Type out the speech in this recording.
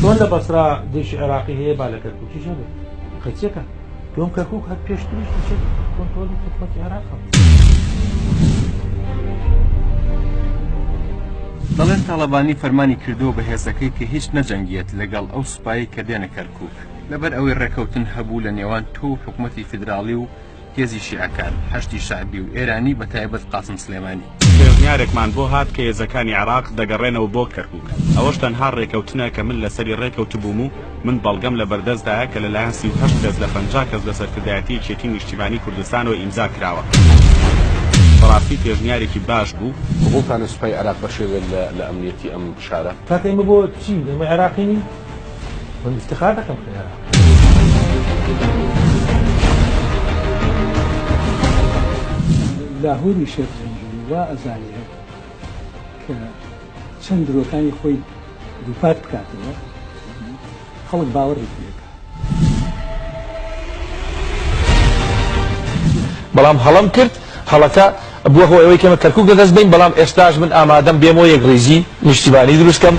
چۆن لە بەسرا دێشی عێراقی هەیە با لە کەرکووکی ژەبێ خەچێکە تۆم کەرکووک هەر پێشتریش دەچێت کۆنترۆلی حکومەتی عێراقە. دەڵێن تاڵەبانی فەرمانی کردووە بە هێزەکەی کە هیچ نەجەنگیەت لەگەڵ ئەو سوپایی کە دێنە کەرکووک لەبەر ئەوەی ڕێکەوتن هەبوو لە نێوان تۆ و حکومەتی فیدراڵی و هێزی شیعەکان هەشتی شعبی و ئێرانی بە تایبەت قاسم سلێمانی. پێشنیارێکمان بۆ هات کە هێزەکانی عێراق دەگەڕێنەوە بۆ کەرکووک. ئەوەش تەنها ڕێکەوتنە کە من لەسەری ڕێکەوت بووم و من بەڵگەم لە بەردەستدایە کە لەلایەن 38 کەس لە 50 کەس لە سەرکردایەتی یەکێتی نیشتیمانی کوردستانەوە ئیمزا کراوە. بەڕاستی پێشنیارێکی باش بوو. قبولتان سوپای عێراق بەشێوە لە ئەمنیەتی ئەم شارە. کاکە ئێمە بۆ چی؟ ئێمە عێراقی نین؟ من افتخار دەکەم کە عێراق. لاهوری شێرزەنجوری وا ئەزانێت کە چەند درۆکانی خۆی دووپات بکاتەوە خەڵک باوەڕی پێکات. بەڵام هەڵم کرد هەڵەکە بووە هۆی ئەوەی کەمە کەرکووک دەدەست بین بەڵام ئێستاش من ئامادەم بێمەوە یەک ڕێزی نیشتیمانی دروستکەم.